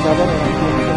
sadar orang tua kita.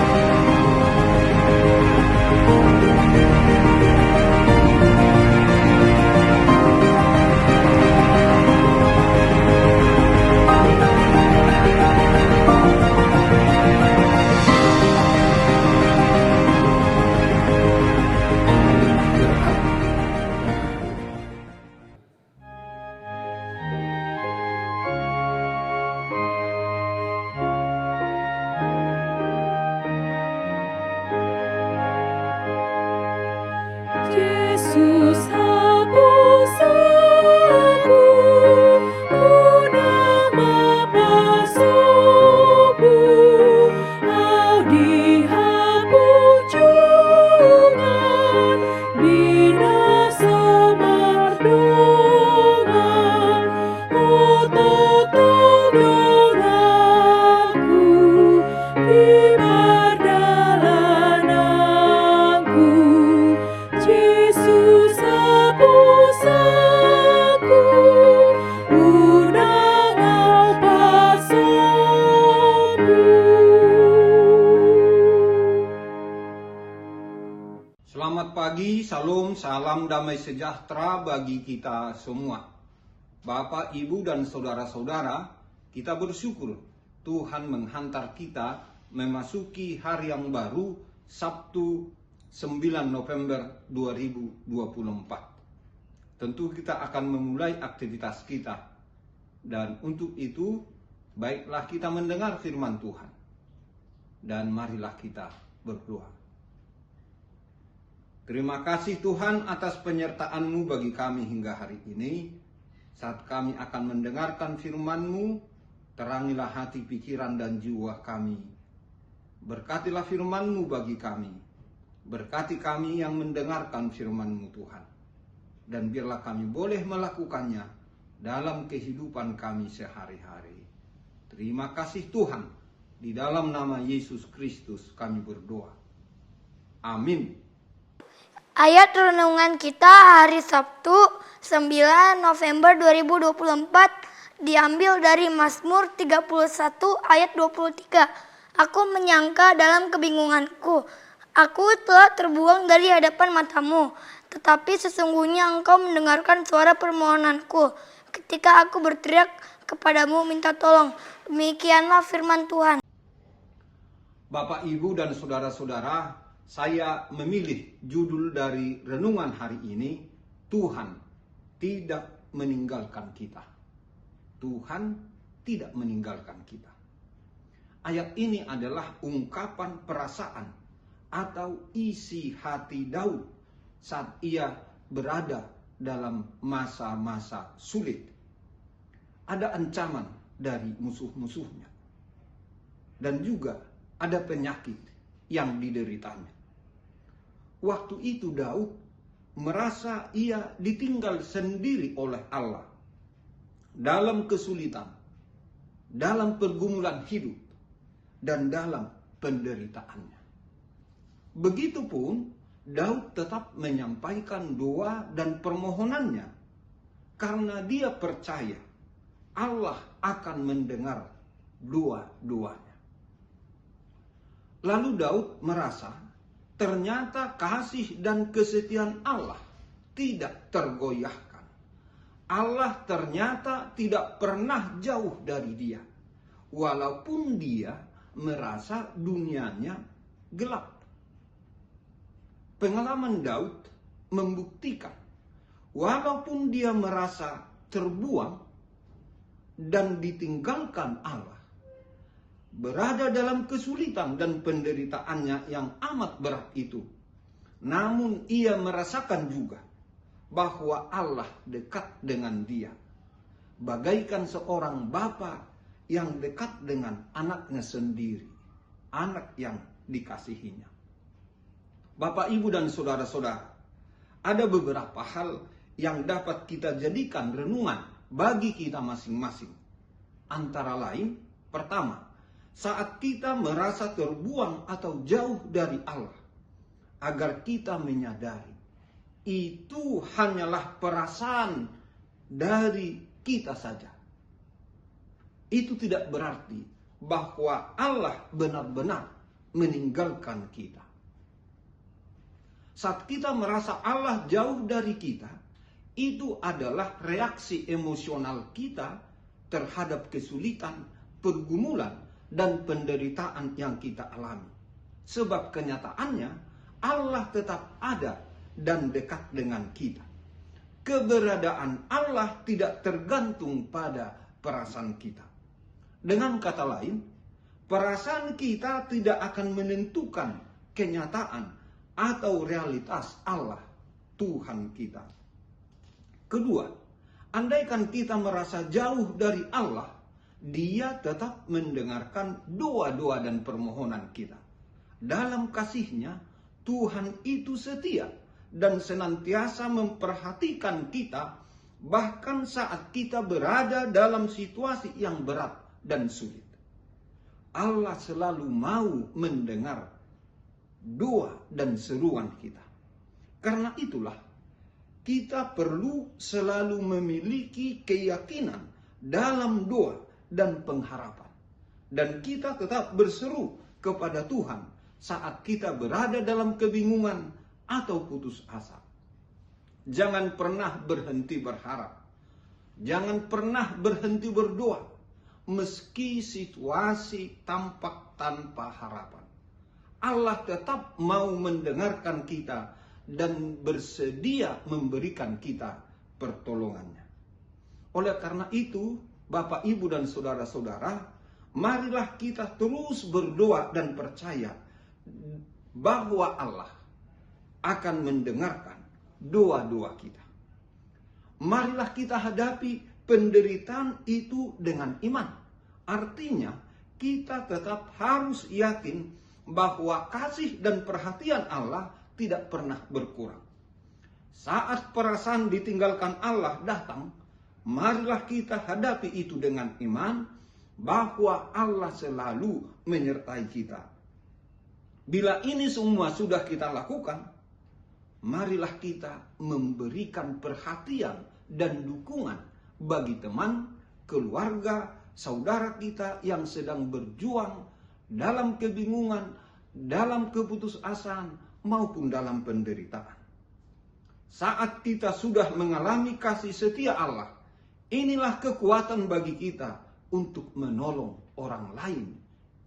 Yesus hapus aku, ku nama basuhmu, au dihapus jungan, binasa mardongan, otot doraku, di perdalananku. Yesus hapus aku, unang au pasangku. Selamat pagi, salam damai sejahtera bagi kita semua. Bapak, Ibu, dan saudara-saudara, kita bersyukur Tuhan menghantar kita memasuki hari yang baru, Sabtu 9 November 2024. Tentu kita akan memulai aktivitas kita. Dan untuk itu, baiklah kita mendengar firman Tuhan. Dan marilah kita berdoa. Terima kasih Tuhan atas penyertaan-Mu bagi kami hingga hari ini. Saat kami akan mendengarkan firman-Mu, terangilah hati, pikiran, dan jiwa kami. Berkatilah firman-Mu bagi kami. Berkati kami yang mendengarkan firman-Mu Tuhan. Dan biarlah kami boleh melakukannya dalam kehidupan kami sehari-hari. Terima kasih Tuhan. Di dalam nama Yesus Kristus kami berdoa. Amin. Ayat renungan kita hari Sabtu 9 November 2024 diambil dari Mazmur 31 ayat 23. Aku menyangka dalam kebingunganku, aku telah terbuang dari hadapan matamu, tetapi sesungguhnya engkau mendengarkan suara permohonanku ketika aku berteriak kepadamu minta tolong. Demikianlah firman Tuhan. Bapak, Ibu, dan saudara-saudara, saya memilih judul dari renungan hari ini, Tuhan tidak meninggalkan kita. Tuhan tidak meninggalkan kita. Ayat ini adalah ungkapan perasaan atau isi hati Daud saat ia berada dalam masa-masa sulit. Ada ancaman dari musuh-musuhnya. Dan juga ada penyakit yang dideritanya. Waktu itu Daud merasa ia ditinggal sendiri oleh Allah dalam kesulitan, dalam pergumulan hidup, dan dalam penderitaannya. Begitupun Daud tetap menyampaikan doa dan permohonannya karena dia percaya Allah akan mendengar doa-doanya. Lalu Daud merasa ternyata kasih dan kesetiaan Allah tidak tergoyahkan. Allah ternyata tidak pernah jauh dari dia. Walaupun dia merasa dunianya gelap. Pengalaman Daud membuktikan, walaupun dia merasa terbuang dan ditinggalkan Allah, berada dalam kesulitan dan penderitaannya yang amat berat itu, namun ia merasakan juga bahwa Allah dekat dengan dia, bagaikan seorang bapa yang dekat dengan anaknya sendiri, anak yang dikasihinya. Bapak, Ibu, dan saudara-saudara, ada beberapa hal yang dapat kita jadikan renungan bagi kita masing-masing. Antara lain, pertama, saat kita merasa terbuang atau jauh dari Allah, agar kita menyadari itu hanyalah perasaan dari kita saja. Itu tidak berarti bahwa Allah benar-benar meninggalkan kita. Saat kita merasa Allah jauh dari kita, itu adalah reaksi emosional kita terhadap kesulitan, pergumulan, dan penderitaan yang kita alami. Sebab kenyataannya, Allah tetap ada dan dekat dengan kita. Keberadaan Allah tidak tergantung pada perasaan kita. Dengan kata lain, perasaan kita tidak akan menentukan kenyataan atau realitas Allah, Tuhan kita. Kedua, andaikan kita merasa jauh dari Allah, Dia tetap mendengarkan doa-doa dan permohonan kita. Dalam kasih-Nya, Tuhan itu setia dan senantiasa memperhatikan kita, bahkan saat kita berada dalam situasi yang berat dan sulit. Allah selalu mau mendengar doa dan seruan kita. Karena itulah, kita perlu selalu memiliki keyakinan dalam doa dan pengharapan. Dan kita tetap berseru kepada Tuhan saat kita berada dalam kebingungan atau putus asa. Jangan pernah berhenti berharap. Jangan pernah berhenti berdoa, meski situasi tampak tanpa harapan. Allah tetap mau mendengarkan kita dan bersedia memberikan kita pertolongannya. Oleh karena itu, Bapak, Ibu, dan saudara-saudara, marilah kita terus berdoa dan percaya bahwa Allah akan mendengarkan doa-doa kita. Marilah kita hadapi penderitaan itu dengan iman. Artinya, kita tetap harus yakin bahwa kasih dan perhatian Allah tidak pernah berkurang. Saat perasaan ditinggalkan Allah datang, marilah kita hadapi itu dengan iman bahwa Allah selalu menyertai kita. Bila ini semua sudah kita lakukan, marilah kita memberikan perhatian dan dukungan bagi teman, keluarga, saudara kita yang sedang berjuang dalam kebingungan, dalam keputusasaan, maupun dalam penderitaan. Saat kita sudah mengalami kasih setia Allah, inilah kekuatan bagi kita untuk menolong orang lain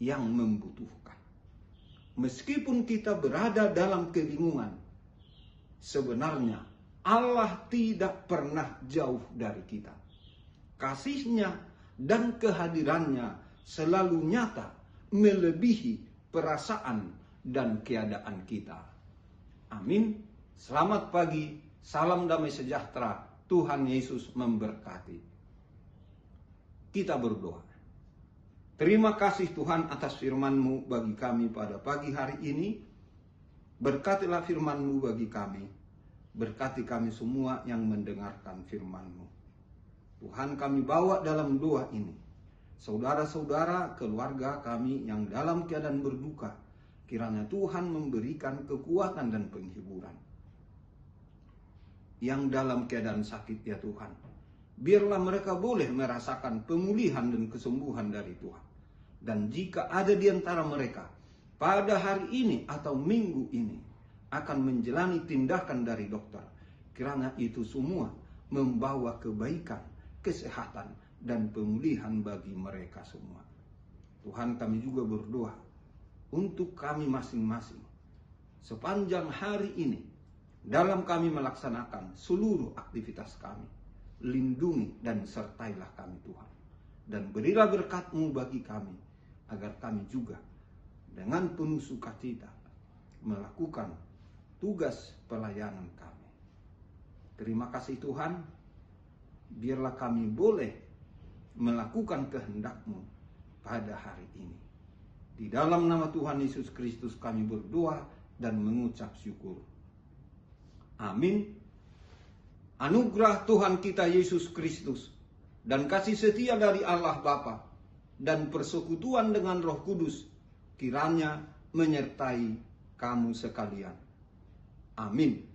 yang membutuhkan. Meskipun kita berada dalam kebingungan, sebenarnya Allah tidak pernah jauh dari kita. Kasih-Nya dan kehadirannya selalu nyata, melebihi perasaan dan keadaan kita. Amin. Selamat pagi, salam damai sejahtera, Tuhan Yesus memberkati. Kita berdoa. Terima kasih Tuhan atas firman-Mu bagi kami pada pagi hari ini. Berkatilah firman-Mu bagi kami. Berkati kami semua yang mendengarkan firman-Mu. Tuhan, kami bawa dalam doa ini saudara-saudara, keluarga kami yang dalam keadaan berduka. Kiranya Tuhan memberikan kekuatan dan penghiburan. Yang dalam keadaan sakit, ya Tuhan, biarlah mereka boleh merasakan pemulihan dan kesembuhan dari Tuhan. Dan jika ada di antara mereka pada hari ini atau minggu ini akan menjalani tindakan dari dokter, kiranya itu semua membawa kebaikan, kesehatan, dan pemulihan bagi mereka semua. Tuhan, kami juga berdoa untuk kami masing-masing sepanjang hari ini. Dalam kami melaksanakan seluruh aktivitas kami, lindungi dan sertailah kami Tuhan. Dan berilah berkat-Mu bagi kami, agar kami juga dengan penuh sukacita melakukan tugas pelayanan kami. Terima kasih Tuhan, biarlah kami boleh melakukan kehendak-Mu pada hari ini. Di dalam nama Tuhan Yesus Kristus kami berdoa dan mengucap syukur. Amin. Anugerah Tuhan kita Yesus Kristus dan kasih setia dari Allah Bapa dan persekutuan dengan Roh Kudus kiranya menyertai kamu sekalian. Amin.